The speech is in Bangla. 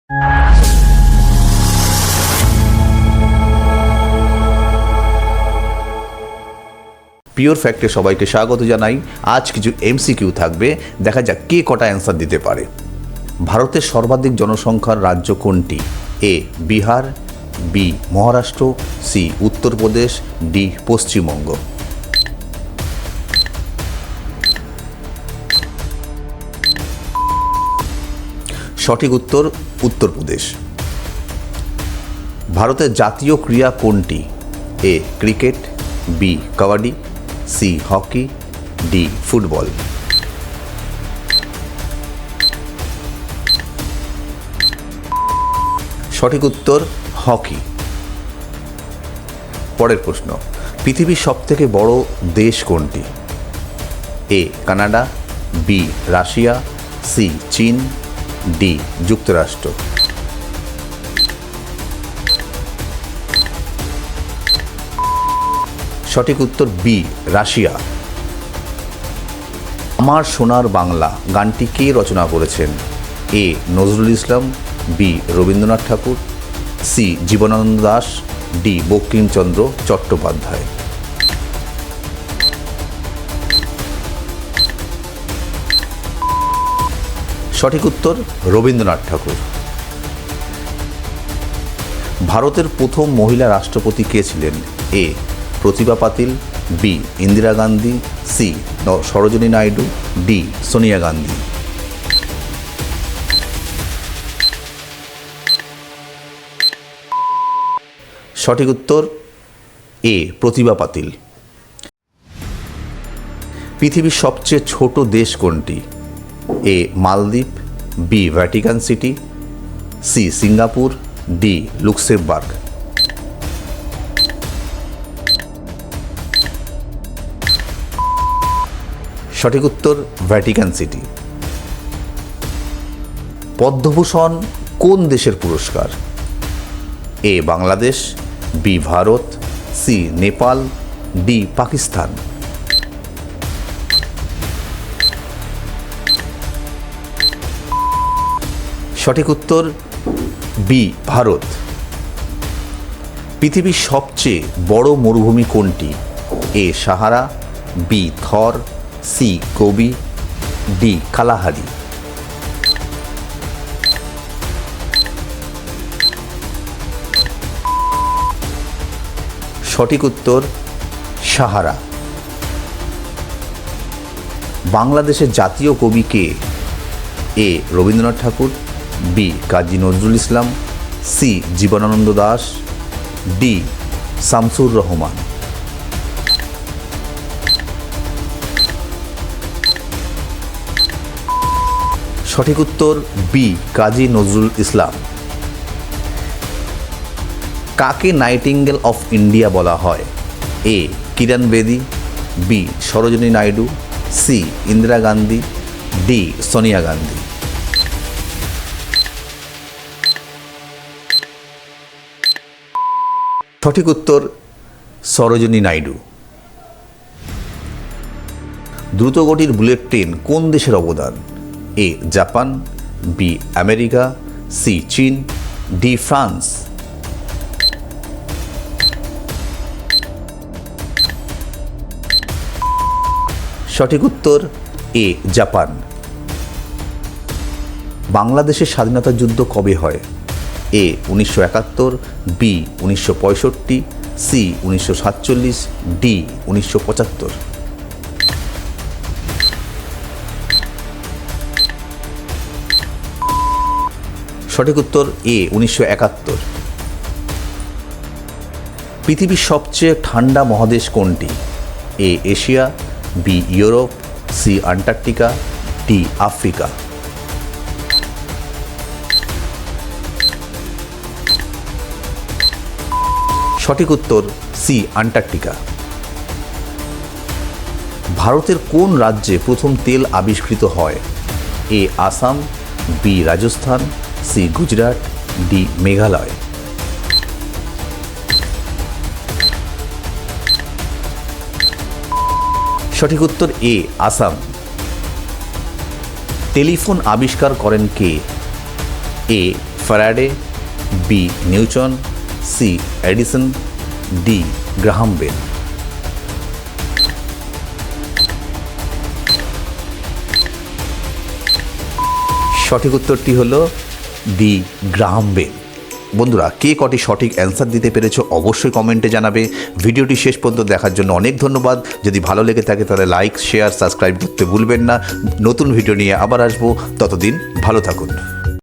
পিওর ফ্যাক্টে সবাইকে স্বাগত জানাই। আজ কিছু এমসিকিউ থাকবে, দেখা যাক কে কটা অ্যান্সার দিতে পারে। ভারতের সর্বাধিক জনসংখ্যার রাজ্য কোনটি? A Bihar, B Maharashtra, C Uttar Pradesh, D Paschimbanga. সঠিক উত্তর উত্তরপ্রদেশ। ভারতের জাতীয় ক্রীড়া কোনটি? A cricket, B kabaddi, C hockey, D football. সঠিক উত্তর হকি। পরের প্রশ্ন, পৃথিবীর সবথেকে বড় দেশ কোনটি? A Canada, B Russia, C চীন, ডি যুক্তরাষ্ট্র। সঠিক উত্তর বি রাশিয়া। আমার সোনার বাংলা গানটি কে রচনা করেছেন? এ নজরুল ইসলাম, বি রবীন্দ্রনাথ ঠাকুর, সি জীবনানন্দ দাশ, ডি বঙ্কিমচন্দ্র চট্টোপাধ্যায়। সঠিক উত্তর রবীন্দ্রনাথ ঠাকুর। ভারতের প্রথম মহিলা রাষ্ট্রপতি কে ছিলেন? A Pratibha Patil, B Indira Gandhi, C Sarojini Naidu, D Sonia Gandhi. সঠিক উত্তর এ প্রতিভা পাতিল। পৃথিবীর সবচেয়ে ছোট দেশ কোনটি? A Maldives, B Vatican city, C Singapore, D Luxembourg. সঠিক উত্তর ভ্যাটিকান সিটি। পদ্মভূষণ কোন দেশের পুরস্কার? A Bangladesh, B Bharat, C Nepal, D Pakistan. সঠিক উত্তর বি ভারত। পৃথিবীর সবচেয়ে বড় মরুভূমি কোনটি? A Sahara, B Thar, C Gobi, D Kalahari. সঠিক উত্তর সাহারা। বাংলাদেশের জাতীয় কবি কে? A Rabindranath Thakur, B Kazi Nazrul Islam, C Jibanananda Das, D Shamsur Rahman. সঠিক উত্তর বি কাজী নজরুল ইসলাম। কাকে নাইটিঙ্গেল অফ ইন্ডিয়া বলা হয়? A Kiran Bedi, B Sarojini Naidu, C Indira Gandhi, D Sonia Gandhi. সঠিক উত্তর সরোজিনী নাইডু। দ্রুতগতির বুলেট ট্রেন কোন দেশের অবদান? A Japan, B America, C চীন, ডি ফ্রান্স। সঠিক উত্তর এ জাপান। বাংলাদেশের স্বাধীনতা যুদ্ধ কবে হয়? A 1971, B 1965, C 1947, D 1975। সঠিক উত্তর এ 1971। পৃথিবীর সবচেয়ে ঠান্ডা মহাদেশ কোনটি? A Asia, B Europe, C Antarctica, D Africa. সঠিক উত্তর সি আন্টার্কটিকা। ভারতের কোন রাজ্যে প্রথম তেল আবিষ্কৃত হয়? A Assam, B Rajasthan, C Gujarat, D Meghalaya. সঠিক উত্তর এ আসাম। টেলিফোন আবিষ্কার করেন কে? A Faraday, B Newton, C Edison, D Graham Bell. সঠিক উত্তরটি হলো ডি গ্রাহাম বেল। বন্ধুরা, কে কটি সঠিক অ্যান্সার দিতে পেরেছো অবশ্যই কমেন্টে জানাবে। ভিডিওটি শেষ পর্যন্ত দেখার জন্য অনেক ধন্যবাদ। যদি ভালো লেগে থাকে তাহলে লাইক, শেয়ার, সাবস্ক্রাইব করতে ভুলবেন না। নতুন ভিডিও নিয়ে আবার আসবো, ততদিন ভালো থাকুন।